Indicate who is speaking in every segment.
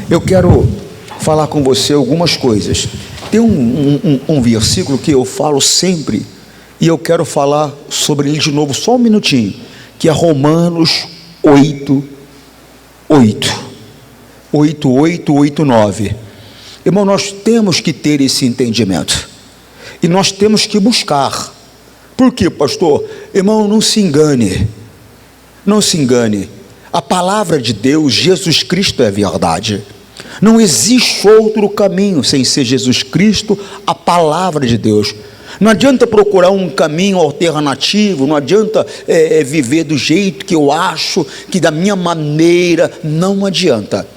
Speaker 1: Eu quero falar com você algumas coisas. Tem um versículo que eu falo sempre, e eu quero falar sobre ele de novo, só um minutinho, que é Romanos 8, 9. Irmão, nós temos que ter esse entendimento, e nós temos que buscar. Por quê, pastor? Irmão, não se engane, a palavra de Deus, Jesus Cristo é verdade. Não existe outro caminho sem ser Jesus Cristo, a palavra de Deus. Não adianta procurar um caminho alternativo, não adianta viver do jeito que eu acho, que da minha maneira, não adianta.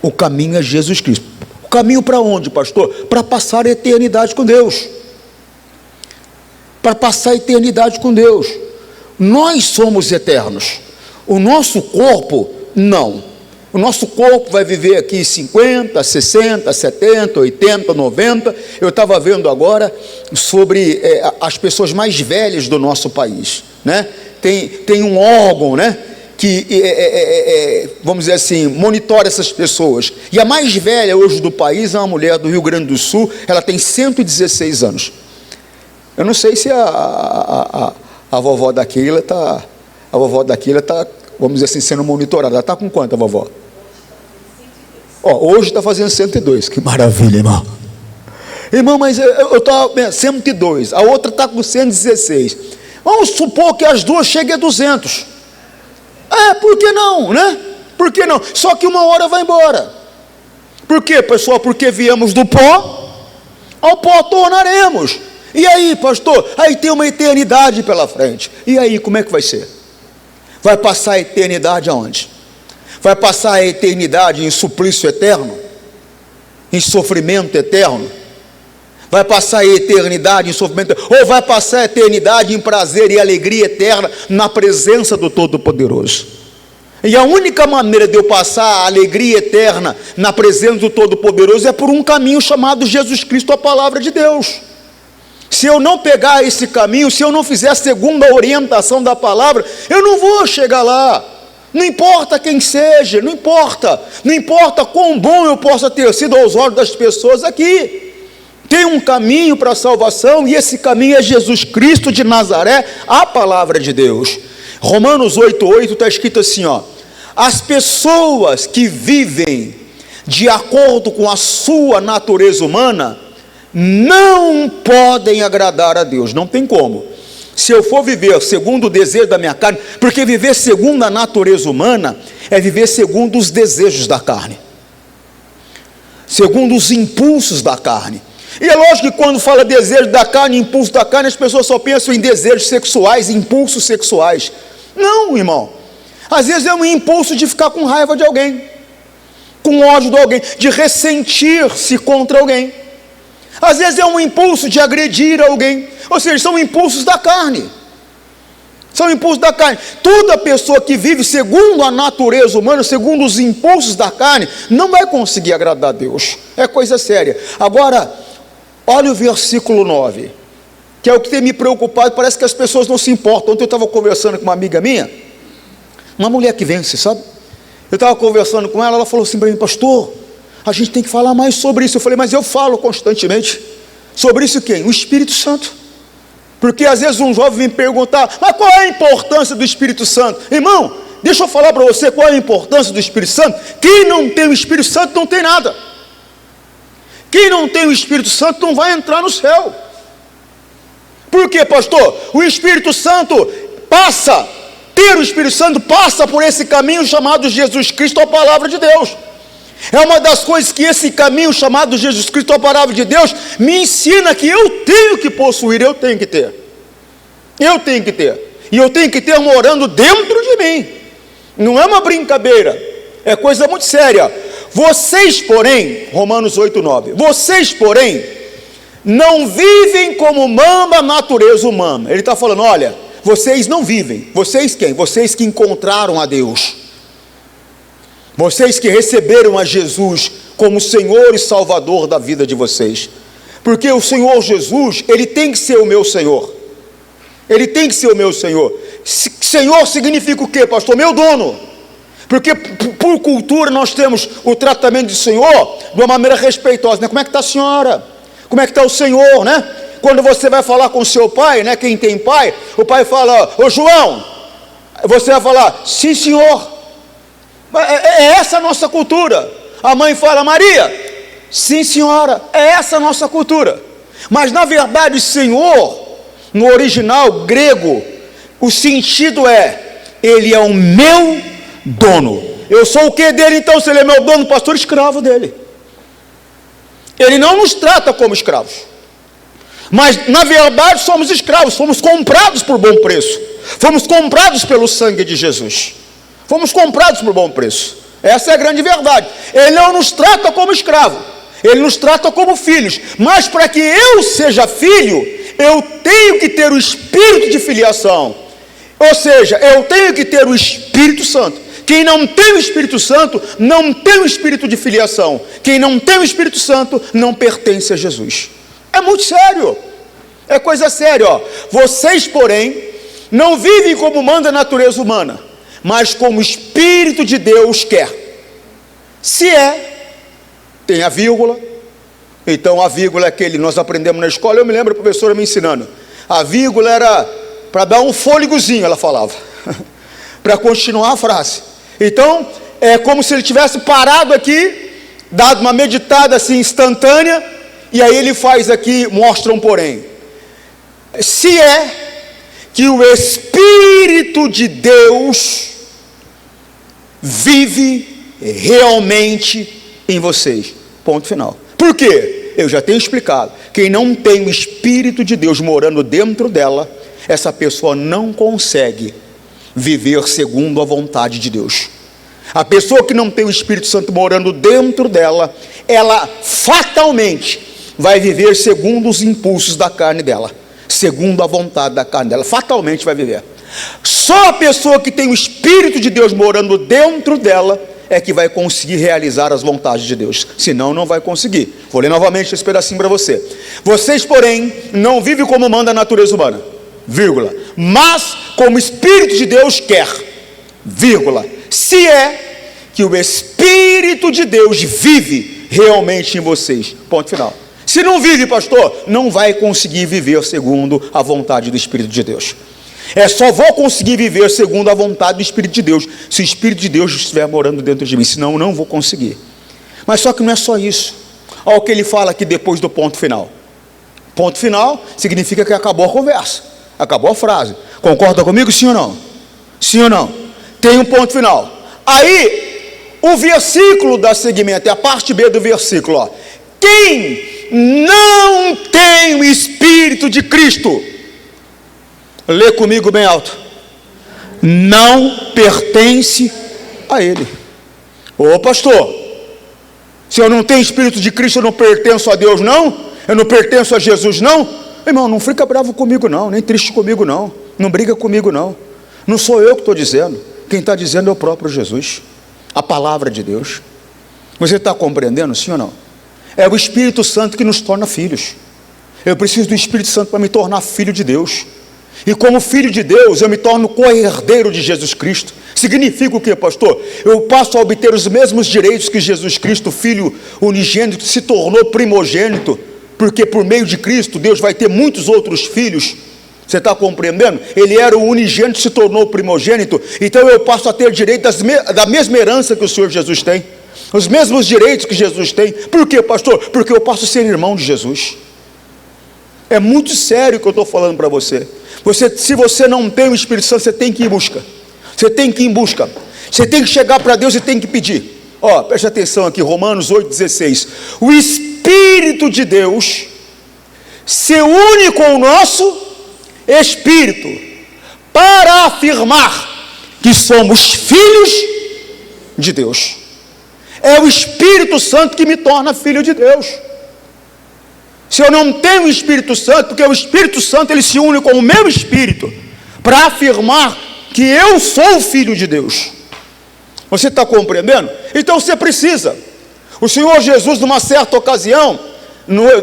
Speaker 1: O caminho é Jesus Cristo. O caminho para onde, pastor? Para passar a eternidade com Deus. Para passar a eternidade com Deus. Nós somos eternos. O nosso corpo, não. O nosso corpo vai viver aqui 50, 60, 70, 80, 90. Eu estava vendo agora sobre as pessoas mais velhas do nosso país, né? Tem um órgão, né, que, vamos dizer assim, monitora essas pessoas. E a mais velha hoje do país é uma mulher do Rio Grande do Sul, ela tem 116 anos. Eu não sei se a vovó daquela está, vamos dizer assim, sendo monitorada. Ela está com quanto, a vovó? Hoje está fazendo 102, que maravilha, irmão. Irmão, mas eu estou 102, a outra está com 116. Vamos supor que as duas cheguem a 200. Por que não, né? Por que não? Só que uma hora vai embora. Por quê, pessoal? Porque viemos do pó, ao pó tornaremos. E aí, pastor? Aí tem uma eternidade pela frente. E aí, como é que vai ser? Vai passar a eternidade aonde? Vai passar a eternidade em suplício eterno? Em sofrimento eterno? Vai passar a eternidade em sofrimento? Ou vai passar a eternidade em prazer e alegria eterna na presença do Todo-Poderoso? E a única maneira de eu passar a alegria eterna na presença do Todo-Poderoso é por um caminho chamado Jesus Cristo, a palavra de Deus. Se eu não pegar esse caminho, se eu não fizer segundo a orientação da palavra, eu não vou chegar lá. Não importa quem seja, não importa quão bom eu possa ter sido aos olhos das pessoas aqui. Tem um caminho para a salvação, e esse caminho é Jesus Cristo de Nazaré, a palavra de Deus. Romanos 8,8 está escrito assim, as pessoas que vivem de acordo com a sua natureza humana, não podem agradar a Deus, não tem como. Se eu for viver segundo o desejo da minha carne, porque viver segundo a natureza humana é viver segundo os desejos da carne, segundo os impulsos da carne. E é lógico que quando fala desejo da carne, impulso da carne, as pessoas só pensam em desejos sexuais, impulsos sexuais. Não, irmão. Às vezes é um impulso de ficar com raiva de alguém, com ódio de alguém, de ressentir-se contra alguém. Às vezes é um impulso de agredir alguém. Ou seja, são impulsos da carne. São impulsos da carne. Toda pessoa que vive segundo a natureza humana, segundo os impulsos da carne, não vai conseguir agradar a Deus. É coisa séria. Agora, olha o versículo 9, que é o que tem me preocupado. Parece que as pessoas não se importam. Ontem eu estava conversando com uma amiga minha, uma mulher que vence, sabe? Eu estava conversando com ela, ela falou assim para mim, pastor, a gente tem que falar mais sobre isso. Eu falei, mas eu falo constantemente. Sobre isso quem? O Espírito Santo. Porque às vezes um jovem vem perguntar, mas qual é a importância do Espírito Santo? Irmão, deixa eu falar para você qual é a importância do Espírito Santo. Quem não tem o Espírito Santo não tem nada. Quem não tem o Espírito Santo não vai entrar no céu. Por quê, pastor? O Espírito Santo passa, ter o Espírito Santo passa por esse caminho chamado Jesus Cristo, a palavra de Deus. É uma das coisas que esse caminho chamado Jesus Cristo, a palavra de Deus, me ensina que eu tenho que possuir, eu tenho que ter. Eu tenho que ter. E eu tenho que ter morando dentro de mim. Não é uma brincadeira, é coisa muito séria. Vocês, porém, Romanos 8, 9, vocês, porém, não vivem como manda a natureza humana. Ele está falando, olha, vocês não vivem. Vocês quem? Vocês que encontraram a Deus. Vocês que receberam a Jesus como Senhor e Salvador da vida de vocês. Porque o Senhor Jesus, Ele tem que ser o meu Senhor. Ele tem que ser o meu Senhor. Senhor significa o quê, pastor? Meu dono. Porque por cultura nós temos o tratamento de Senhor de uma maneira respeitosa, né? Como é que está a senhora? Como é que está o Senhor, né? Quando você vai falar com o seu pai, né? Quem tem pai, o pai fala, ô João, você vai falar, sim senhor. É essa a nossa cultura. A mãe fala, Maria, sim senhora. É essa a nossa cultura. Mas na verdade, Senhor, no original grego, o sentido é, Ele é o meu dono. Eu sou o que dele então? Se Ele é meu dono, pastor, escravo dele. Ele não nos trata como escravos, mas na verdade somos escravos, fomos comprados por bom preço, fomos comprados pelo sangue de Jesus, fomos comprados por bom preço. Essa é a grande verdade. Ele não nos trata como escravo, Ele nos trata como filhos, mas para que eu seja filho, eu tenho que ter o espírito de filiação, ou seja, eu tenho que ter o Espírito Santo. Quem não tem o Espírito Santo, não tem o espírito de filiação. Quem não tem o Espírito Santo, não pertence a Jesus. É muito sério. É coisa séria, ó. Vocês, porém, não vivem como manda a natureza humana, mas como o Espírito de Deus quer. Se tem a vírgula. Então a vírgula é aquele, nós aprendemos na escola, eu me lembro a professora me ensinando. A vírgula era para dar um fôlegozinho, ela falava, para continuar a frase. Então, é como se ele tivesse parado aqui, dado uma meditada assim instantânea, e aí ele faz aqui, mostra um porém. Se que o Espírito de Deus vive realmente em vocês. Ponto final. Por quê? Eu já tenho explicado. Quem não tem o Espírito de Deus morando dentro dela, essa pessoa não consegue viver segundo a vontade de Deus. A pessoa que não tem o Espírito Santo morando dentro dela, ela fatalmente vai viver segundo os impulsos da carne dela, segundo a vontade da carne dela, fatalmente vai viver. Só a pessoa que tem o Espírito de Deus morando dentro dela é que vai conseguir realizar as vontades de Deus, senão não vai conseguir. Vou ler novamente esse pedacinho para você. Vocês, porém, não vivem como manda a natureza humana, vírgula, mas como o Espírito de Deus quer, vírgula, se que o Espírito de Deus vive realmente em vocês, ponto final. Se não vive, pastor, não vai conseguir viver segundo a vontade do Espírito de Deus. Só vou conseguir viver segundo a vontade do Espírito de Deus se o Espírito de Deus estiver morando dentro de mim, senão eu não vou conseguir. Mas só que não é só isso. Olha o que ele fala aqui depois do ponto final. Ponto final significa que acabou a conversa, acabou a frase. Concorda comigo, sim ou não? Sim ou não? Tem um ponto final. Aí, o versículo dá seguimento, é a parte B do versículo, ó. Quem não tem o Espírito de Cristo, lê comigo bem alto, não pertence a Ele. Ô pastor, se eu não tenho Espírito de Cristo, eu não pertenço a Deus não? Eu não pertenço a Jesus não? Irmão, não fica bravo comigo não, nem triste comigo não, não briga comigo não. Não sou eu que estou dizendo, quem está dizendo é o próprio Jesus, a palavra de Deus. Você está compreendendo, sim ou não? É o Espírito Santo que nos torna filhos. Eu preciso do Espírito Santo para me tornar filho de Deus. E como filho de Deus, eu me torno co-herdeiro de Jesus Cristo. Significa o que, pastor? Eu passo a obter os mesmos direitos que Jesus Cristo, Filho unigênito, se tornou primogênito, porque por meio de Cristo, Deus vai ter muitos outros filhos. Você está compreendendo? Ele era o unigênito, se tornou primogênito, então eu passo a ter direito da mesma herança que o Senhor Jesus tem, os mesmos direitos que Jesus tem. Por quê, pastor? Porque eu passo a ser irmão de Jesus. É muito sério o que eu estou falando para você. Se você não tem o Espírito Santo, você tem que ir em busca. Você tem que ir em busca. Você tem que chegar para Deus e tem que pedir. Ó, preste atenção aqui, Romanos 8,16. O Espírito de Deus se une com o nosso Espírito para afirmar que somos filhos de Deus. É o Espírito Santo que me torna filho de Deus. Se eu não tenho o Espírito Santo, porque o Espírito Santo ele se une com o meu espírito para afirmar que eu sou o Filho de Deus. Você está compreendendo? Então você precisa. O Senhor Jesus, numa certa ocasião,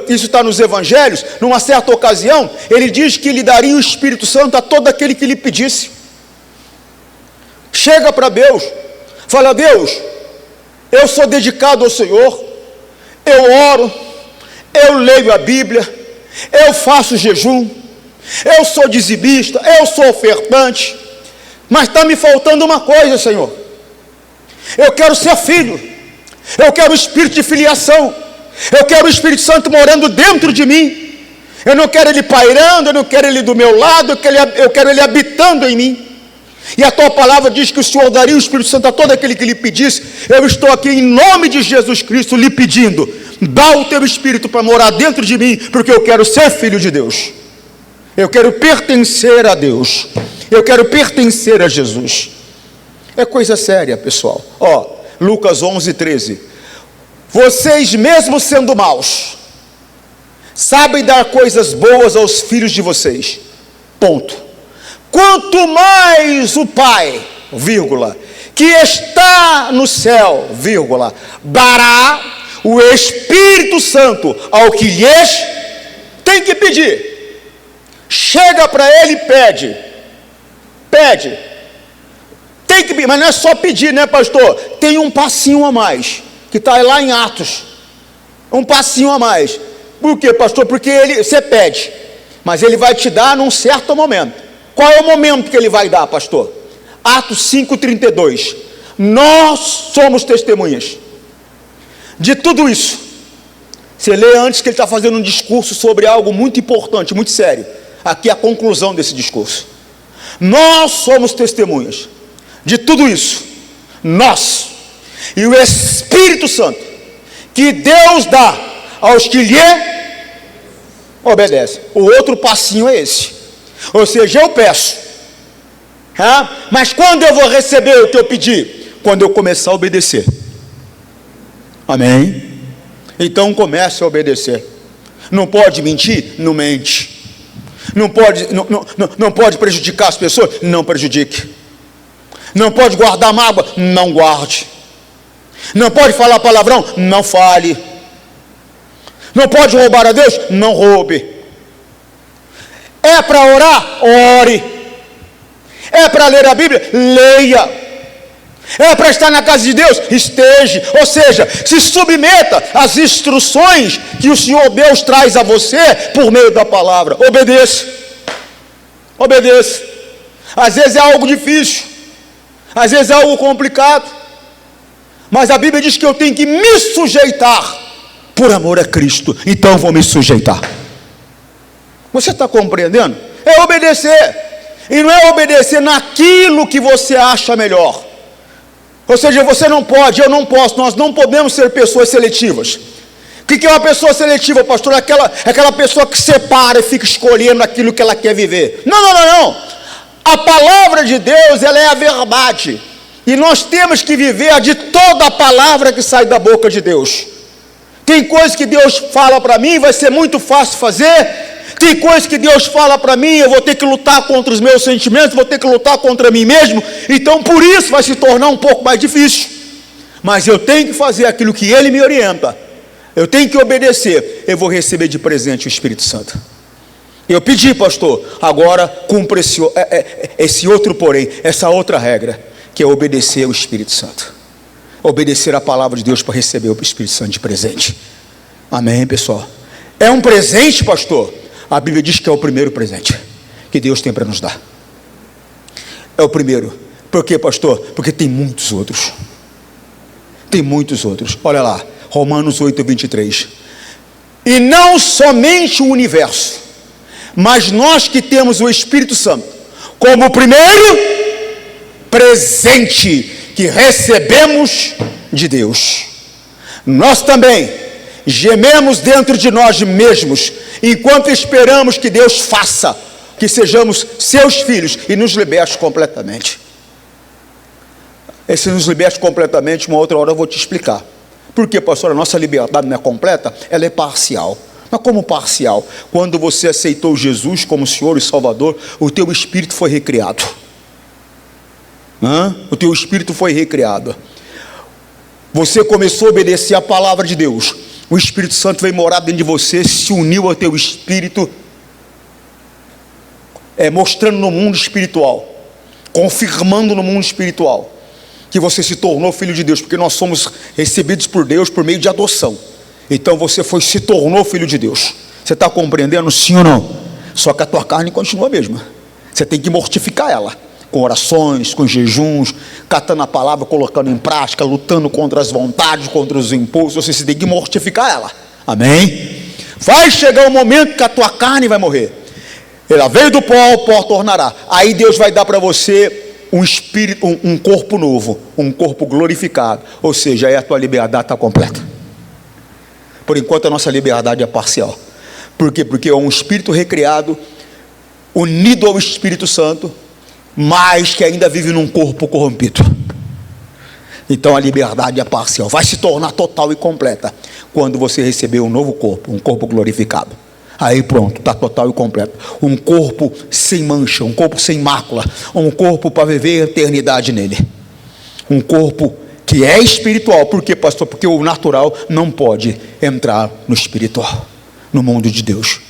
Speaker 1: isso está nos Evangelhos, numa certa ocasião, ele diz que lhe daria o Espírito Santo a todo aquele que lhe pedisse. Chega para Deus, fala: Deus, eu sou dedicado ao Senhor, eu oro, eu leio a Bíblia, eu faço jejum, eu sou dizimista, eu sou ofertante, mas está me faltando uma coisa, Senhor. Eu quero ser filho, eu quero o espírito de filiação, eu quero o Espírito Santo morando dentro de mim. Eu não quero ele pairando, eu não quero ele do meu lado, eu quero ele habitando em mim. E a tua palavra diz que o Senhor daria o Espírito Santo a todo aquele que lhe pedisse. Eu estou aqui em nome de Jesus Cristo lhe pedindo: dá o teu Espírito para morar dentro de mim, porque eu quero ser filho de Deus, eu quero pertencer a Deus, eu quero pertencer a Jesus. É coisa séria, pessoal. Lucas 11:13. Vocês mesmo sendo maus, sabem dar coisas boas aos filhos de vocês. Ponto. Quanto mais o Pai, vírgula, que está no céu, vírgula, dará o Espírito Santo ao que lhes tem que pedir. Chega para ele e pede. Tem que pedir, mas não é só pedir, né, pastor? Tem um passinho a mais, que está lá em Atos. Um passinho a mais. Por quê, pastor? Porque você pede, mas ele vai te dar num certo momento. Qual é o momento que ele vai dar, pastor? Atos 5:32. Nós somos testemunhas de tudo isso. Você lê antes que ele está fazendo um discurso sobre algo muito importante, muito sério. Aqui é a conclusão desse discurso. Nós somos testemunhas de tudo isso. Nós. E o Espírito Santo, que Deus dá aos que lhe obedecem. O outro passinho é esse. Ou seja, eu peço, mas quando eu vou receber o que eu pedi? Quando eu começar a obedecer. Amém? Então comece a obedecer. Não pode mentir? Não mente. Não pode prejudicar as pessoas? Não prejudique. Não pode guardar mágoa? Não guarde. Não pode falar palavrão? Não fale. Não pode roubar a Deus? Não roube. É para orar? Ore. É para ler a Bíblia? Leia. É para estar na casa de Deus? Esteja. Ou seja, se submeta às instruções que o Senhor Deus traz a você por meio da palavra. Obedeça. Obedeça. Às vezes é algo difícil, às vezes é algo complicado, mas a Bíblia diz que eu tenho que me sujeitar por amor a Cristo. Então vou me sujeitar. Você está compreendendo? É obedecer. E não é obedecer naquilo que você acha melhor. Ou seja, você não pode, eu não posso, nós não podemos ser pessoas seletivas. O que é uma pessoa seletiva, pastor? Aquela pessoa que separa e fica escolhendo aquilo que ela quer viver. Não. A palavra de Deus, ela é a verdade. E nós temos que viver de toda a palavra que sai da boca de Deus. Tem coisas que Deus fala para mim, vai ser muito fácil fazer. Tem coisas que Deus fala para mim, eu vou ter que lutar contra os meus sentimentos, vou ter que lutar contra mim mesmo. Então por isso vai se tornar um pouco mais difícil. Mas eu tenho que fazer aquilo que Ele me orienta. Eu tenho que obedecer. Eu vou receber de presente o Espírito Santo. Eu pedi, pastor, agora cumpra esse outro porém, essa outra regra, que é obedecer ao Espírito Santo. Obedecer a palavra de Deus para receber o Espírito Santo de presente. Amém, pessoal? É um presente, pastor? A Bíblia diz que é o primeiro presente que Deus tem para nos dar. É o primeiro. Por quê, pastor? Porque tem muitos outros. Tem muitos outros. Olha lá, Romanos 8:23. E não somente o universo, mas nós que temos o Espírito Santo como o primeiro presente que recebemos de Deus, nós também gememos dentro de nós mesmos, enquanto esperamos que Deus faça, que sejamos seus filhos e nos liberte completamente. Esse nos liberte completamente, uma outra hora eu vou te explicar. Por que, pastor? A nossa liberdade não é completa, ela é parcial. Mas como parcial? Quando você aceitou Jesus como Senhor e Salvador, o teu espírito foi recriado. O teu espírito foi recriado. Você começou a obedecer a palavra de Deus. O Espírito Santo veio morar dentro de você, se uniu ao teu espírito, mostrando no mundo espiritual, confirmando no mundo espiritual, que você se tornou filho de Deus, porque nós somos recebidos por Deus por meio de adoção. Então você se tornou filho de Deus. Você está compreendendo, sim ou não? Só que a tua carne continua a mesma. Você tem que mortificar ela, com orações, com jejuns, catando a palavra, colocando em prática, lutando contra as vontades, contra os impulsos. Você tem que mortificar ela. Amém? Vai chegar o momento que a tua carne vai morrer. Ela veio do pó, ao pó tornará. Aí Deus vai dar para você um espírito, um corpo novo, um corpo glorificado. Ou seja, aí a tua liberdade está completa. Por enquanto a nossa liberdade é parcial. Por quê? Porque é um espírito recriado, unido ao Espírito Santo, mas que ainda vive num corpo corrompido. Então a liberdade é parcial. Vai se tornar total e completa quando você receber um novo corpo, um corpo glorificado. Aí pronto, está total e completo. Um corpo sem mancha, um corpo sem mácula, um corpo para viver a eternidade nele. Um corpo que é espiritual. Por quê, pastor? Porque o natural não pode entrar no espiritual, no mundo de Deus.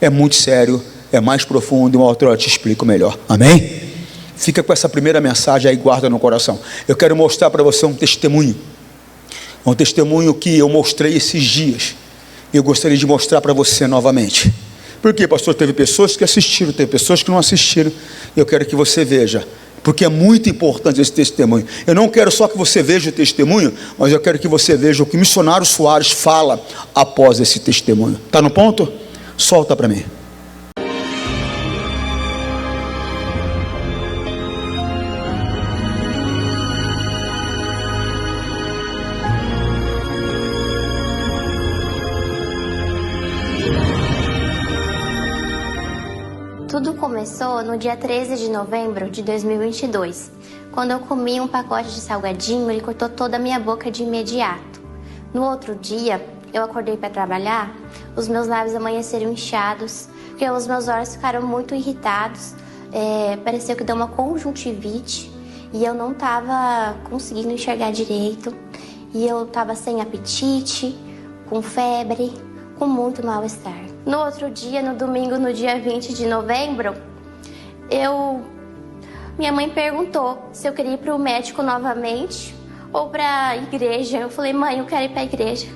Speaker 1: É muito sério, é mais profundo, uma outra hora eu te explico melhor. Amém? Fica com essa primeira mensagem aí, guarda no coração. Eu quero mostrar para você um testemunho que eu mostrei esses dias. Eu gostaria de mostrar para você novamente. Por quê, pastor? Teve pessoas que assistiram, teve pessoas que não assistiram. Eu quero que você veja, porque é muito importante esse testemunho. Eu não quero só que você veja o testemunho, mas eu quero que você veja o que o missionário Soares fala após esse testemunho. Está no ponto? Solta para mim.
Speaker 2: Tudo começou no dia 13 de novembro de 2022, quando eu comi um pacote de salgadinho. Ele cortou toda a minha boca de imediato. No outro dia, eu acordei para trabalhar, os meus lábios amanheceram inchados, porque os meus olhos ficaram muito irritados, pareceu que deu uma conjuntivite, e eu não estava conseguindo enxergar direito, e eu estava sem apetite, com febre, com muito mal-estar. No outro dia, no domingo, no dia 20 de novembro, minha mãe perguntou se eu queria ir para o médico novamente ou para a igreja. Eu falei, mãe, eu quero ir para a igreja.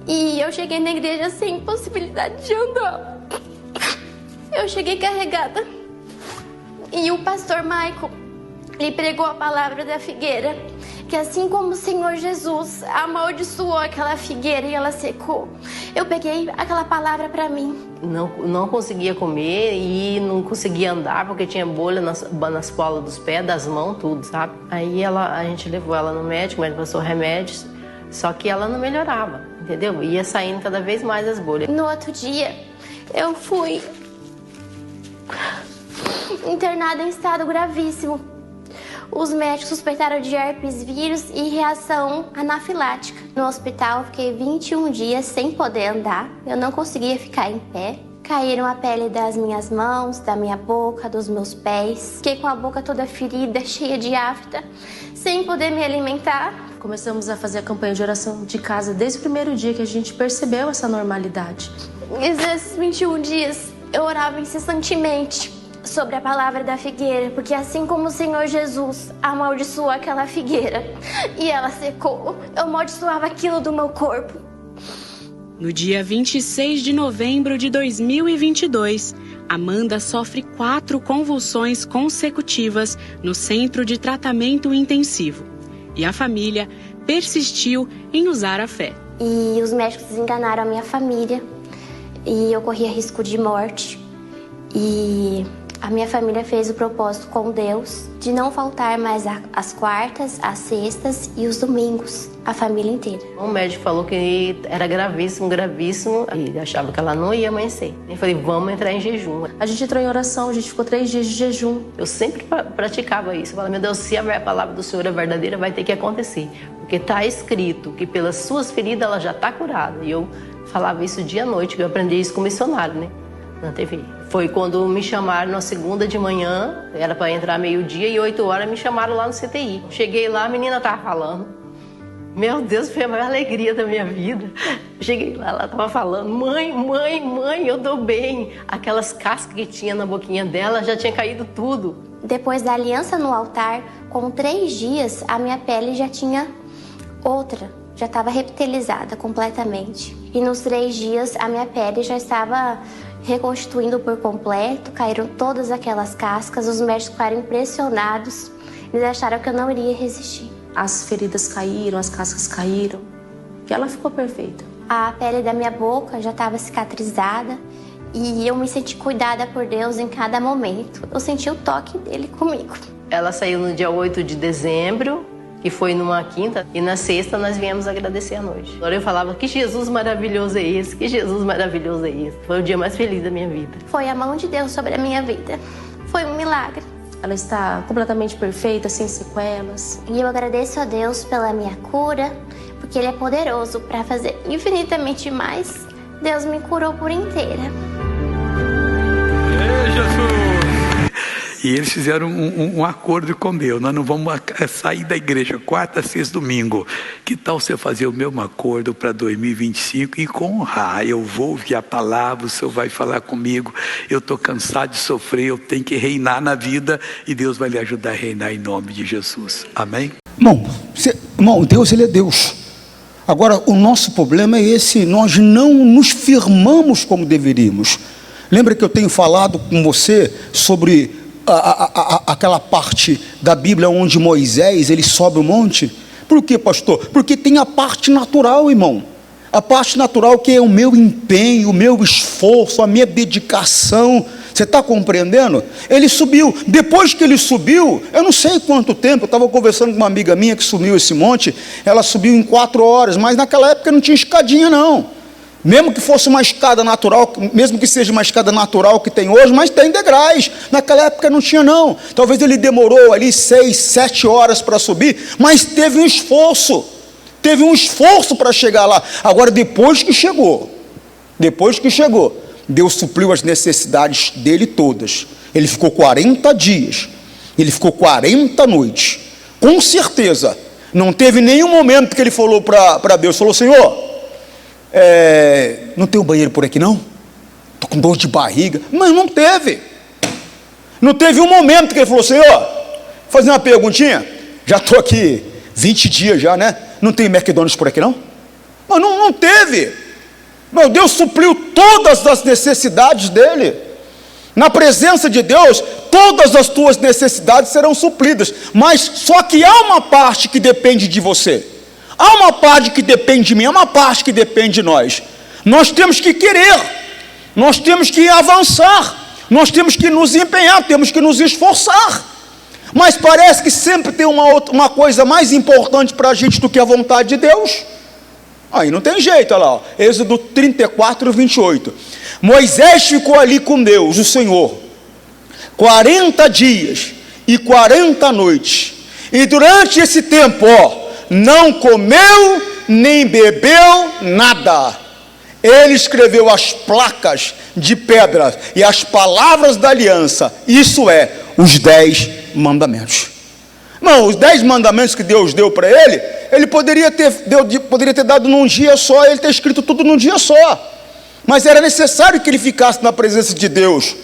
Speaker 2: E eu cheguei na igreja sem possibilidade de andar. Eu cheguei carregada. E o pastor Maico, ele pregou a palavra da figueira, que assim como o Senhor Jesus amaldiçoou aquela figueira e ela secou, eu peguei aquela palavra para mim.
Speaker 3: Não conseguia comer e não conseguia andar porque tinha bolha nas polas dos pés, das mãos, tudo, sabe? Aí a gente levou ela no médico, o médico passou remédios, só que ela não melhorava, entendeu? Ia saindo cada vez mais as bolhas.
Speaker 2: No outro dia, eu fui internada em estado gravíssimo. Os médicos suspeitaram de herpes vírus e reação anafilática. No hospital, fiquei 21 dias sem poder andar. Eu não conseguia ficar em pé. Caíram a pele das minhas mãos, da minha boca, dos meus pés. Fiquei com a boca toda ferida, cheia de afta, sem poder me alimentar.
Speaker 4: Começamos a fazer a campanha de oração de casa desde o primeiro dia que a gente percebeu essa normalidade.
Speaker 2: Nesses 21 dias, eu orava incessantemente sobre a palavra da figueira, porque assim como o Senhor Jesus amaldiçoou aquela figueira e ela secou, eu amaldiçoava aquilo do meu corpo.
Speaker 5: No dia 26 de novembro de 2022, Amanda sofre 4 convulsões consecutivas no centro de tratamento intensivo. E a família persistiu em usar a fé.
Speaker 2: E os médicos enganaram a minha família e eu corria risco de morte. E a minha família fez o propósito com Deus de não faltar mais as quartas, as sextas e os domingos, a família inteira.
Speaker 3: O médico falou que era gravíssimo, e achava que ela não ia amanhecer. Eu falei, vamos entrar em jejum.
Speaker 4: A gente entrou em oração, a gente ficou 3 dias de jejum.
Speaker 3: Eu sempre praticava isso. Eu falei, meu Deus, se a palavra do Senhor é verdadeira, vai ter que acontecer. Porque está escrito que pelas suas feridas ela já está curada. E eu falava isso dia e noite, que eu aprendi isso com missionário, né? Na TV. Foi quando me chamaram na segunda de manhã, era para entrar meio-dia e 8 horas me chamaram lá no CTI. Cheguei lá, a menina tava falando. Meu Deus, foi a maior alegria da minha vida. Cheguei lá, ela tava falando, mãe, eu tô bem. Aquelas cascas que tinha na boquinha dela já tinha caído tudo.
Speaker 2: Depois da aliança no altar, com 3 dias, a minha pele já tinha outra. Já estava reptilizada completamente. E nos 3 dias, a minha pele já estava reconstituindo por completo, caíram todas aquelas cascas, os médicos ficaram impressionados, eles acharam que eu não iria resistir.
Speaker 4: As feridas caíram, as cascas caíram, e ela ficou perfeita.
Speaker 2: A pele da minha boca já estava cicatrizada e eu me senti cuidada por Deus em cada momento. Eu senti o toque dele comigo.
Speaker 3: Ela saiu no dia 8 de dezembro, que foi numa quinta, e na sexta nós viemos agradecer à noite. Agora eu falava, que Jesus maravilhoso é esse, que Jesus maravilhoso é esse. Foi o dia mais feliz da minha vida.
Speaker 2: Foi a mão de Deus sobre a minha vida. Foi um milagre.
Speaker 4: Ela está completamente perfeita, sem sequelas.
Speaker 2: E eu agradeço a Deus pela minha cura, porque Ele é poderoso para fazer infinitamente mais. Deus me curou por inteira.
Speaker 6: Jesus! E eles fizeram um acordo com Deus. Nós não vamos sair da igreja quarta, sexta, domingo. Que tal você fazer o mesmo acordo para 2025 e com honrar? Eu vou ouvir a palavra, o Senhor vai falar comigo. Eu estou cansado de sofrer, eu tenho que reinar na vida e Deus vai lhe ajudar a reinar em nome de Jesus. Amém?
Speaker 1: Irmão, Deus, Ele é Deus. Agora, o nosso problema é esse, nós não nos firmamos como deveríamos. Lembra que eu tenho falado com você sobre aquela parte da Bíblia onde Moisés, ele sobe o monte? Por quê, pastor? Porque tem a parte natural, irmão. A parte natural que é o meu empenho, o meu esforço, a minha dedicação. Você está compreendendo? Ele subiu. Depois que ele subiu, eu não sei quanto tempo, eu estava conversando com uma amiga minha que subiu esse monte, ela subiu em 4 horas, mas naquela época não tinha escadinha não. Mesmo que fosse uma escada natural, mesmo que seja uma escada natural que tem hoje, mas tem degraus. Naquela época não tinha não. Talvez ele demorou ali 6, 7 horas para subir, mas teve um esforço. Teve um esforço para chegar lá. Agora, depois que chegou, Deus supriu as necessidades dele todas. Ele ficou 40 dias. Ele ficou 40 noites. Com certeza, não teve nenhum momento que ele falou para Deus, falou, Senhor, não tem um banheiro por aqui não? Estou com dor de barriga. Mas não teve. Não teve um momento que ele falou, Senhor, vou fazer uma perguntinha. Já estou aqui 20 dias já, né? Não tem McDonald's por aqui não? Mas não teve. Meu Deus supriu todas as necessidades dele. Na presença de Deus, todas as tuas necessidades serão supridas. Mas só que há uma parte que depende de você. Há uma parte que depende de mim, há uma parte que depende de nós. Nós temos que querer, nós temos que avançar, nós temos que nos empenhar, temos que nos esforçar. Mas parece que sempre tem uma coisa mais importante para a gente do que a vontade de Deus. Aí não tem jeito, olha lá, ó. Êxodo 34, 28. Moisés ficou ali com Deus, o Senhor, 40 dias e 40 noites. E durante esse tempo, não comeu nem bebeu nada. Ele escreveu as placas de pedra e as palavras da aliança, isso é, os 10 mandamentos. Não, os 10 mandamentos que Deus deu para ele poderia ter dado num dia só, ele ter escrito tudo num dia só. Mas era necessário que ele ficasse na presença de Deus.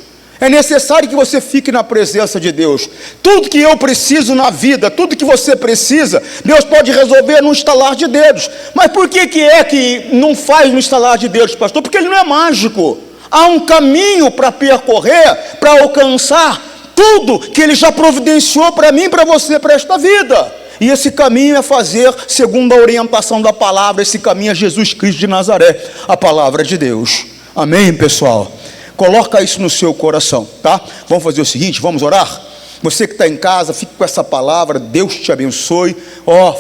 Speaker 1: É necessário que você fique na presença de Deus. Tudo que eu preciso na vida, tudo que você precisa, Deus pode resolver num estalar de dedos. Mas por que não faz no estalar de dedos, pastor? Porque ele não é mágico. Há um caminho para percorrer, para alcançar tudo que ele já providenciou para mim, para você, para esta vida. E esse caminho é fazer segundo a orientação da palavra. Esse caminho é Jesus Cristo de Nazaré, a palavra de Deus. Amém, pessoal? Coloca isso no seu coração, tá? Vamos fazer o seguinte, vamos orar? Você que está em casa, fique com essa palavra, Deus te abençoe.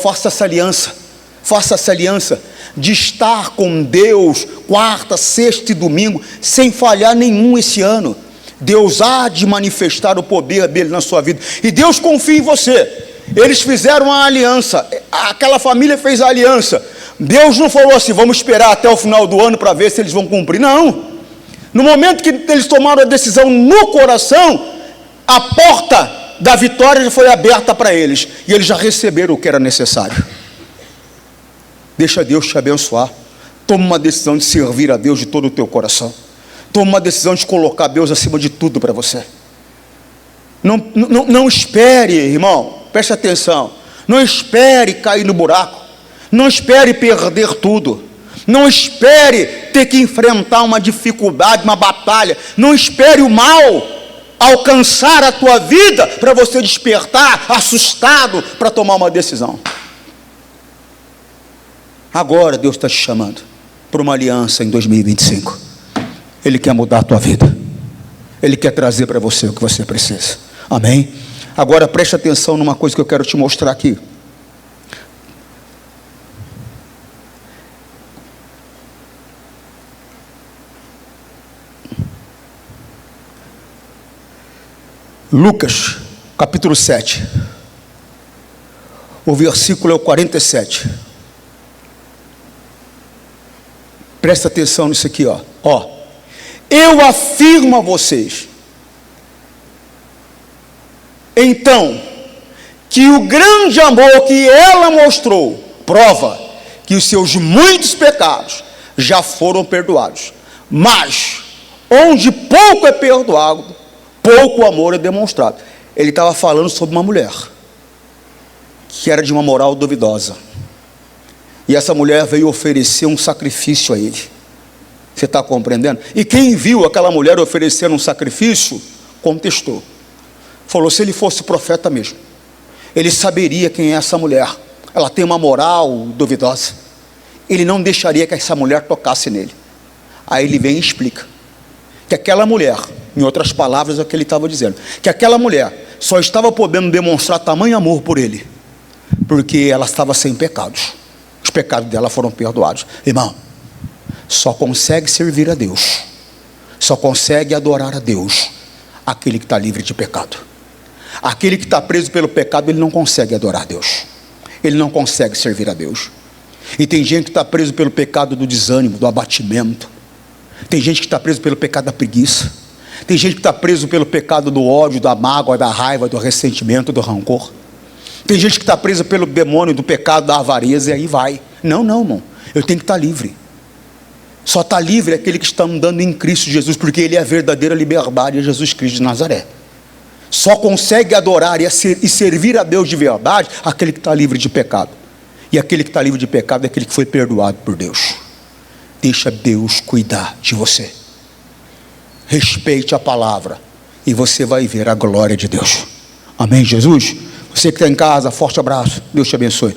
Speaker 1: Faça essa aliança de estar com Deus quarta, sexta e domingo, sem falhar nenhum esse ano. Deus há de manifestar o poder dele na sua vida, e Deus confia em você. Eles fizeram a aliança, aquela família fez a aliança. Deus não falou assim, vamos esperar até o final do ano para ver se eles vão cumprir. Não. No momento que eles tomaram a decisão no coração, a porta da vitória já foi aberta para eles. E eles já receberam o que era necessário. Deixa Deus te abençoar. Toma uma decisão de servir a Deus de todo o teu coração. Toma uma decisão de colocar Deus acima de tudo para você. Não espere, irmão, preste atenção. Não espere cair no buraco. Não espere perder tudo. Não espere ter que enfrentar uma dificuldade, uma batalha. Não espere o mal alcançar a tua vida para você despertar assustado para tomar uma decisão. Agora Deus está te chamando para uma aliança em 2025. Ele quer mudar a tua vida. Ele quer trazer para você o que você precisa. Amém? Agora preste atenção numa coisa que eu quero te mostrar aqui. Lucas, capítulo 7. O versículo é o 47. Presta atenção nisso aqui, ó. Eu afirmo a vocês, então, que o grande amor que ela mostrou prova que os seus muitos pecados já foram perdoados. Mas onde pouco é perdoado, pouco amor é demonstrado. Ele estava falando sobre uma mulher que era de uma moral duvidosa. E essa mulher veio oferecer um sacrifício a ele. Você está compreendendo? E quem viu aquela mulher oferecendo um sacrifício, contestou. Falou, se ele fosse profeta mesmo, ele saberia quem é essa mulher. Ela tem uma moral duvidosa. Ele não deixaria que essa mulher tocasse nele. Aí ele vem e explica que aquela mulher, em outras palavras é o que ele estava dizendo, que aquela mulher só estava podendo demonstrar tamanho amor por ele, porque ela estava sem pecados. Os pecados dela foram perdoados. Irmão, só consegue servir a Deus, só consegue adorar a Deus aquele que está livre de pecado. Aquele que está preso pelo pecado, ele não consegue adorar a Deus, ele não consegue servir a Deus. E tem gente que está preso pelo pecado do desânimo, do abatimento. Tem gente que está preso pelo pecado da preguiça. Tem gente que está preso pelo pecado do ódio, da mágoa, da raiva, do ressentimento, do rancor. Tem gente que está presa pelo demônio do pecado, da avareza, e aí vai. Não, irmão, eu tenho que estar livre. Só está livre aquele que está andando em Cristo Jesus, porque Ele é a verdadeira liberdade, é Jesus Cristo de Nazaré. Só consegue adorar e servir a Deus de verdade aquele que está livre de pecado. E aquele que está livre de pecado é aquele que foi perdoado por Deus. Deixa Deus cuidar de você. Respeite a palavra e você vai ver a glória de Deus. Amém, Jesus? Você que está em casa, forte abraço. Deus te abençoe.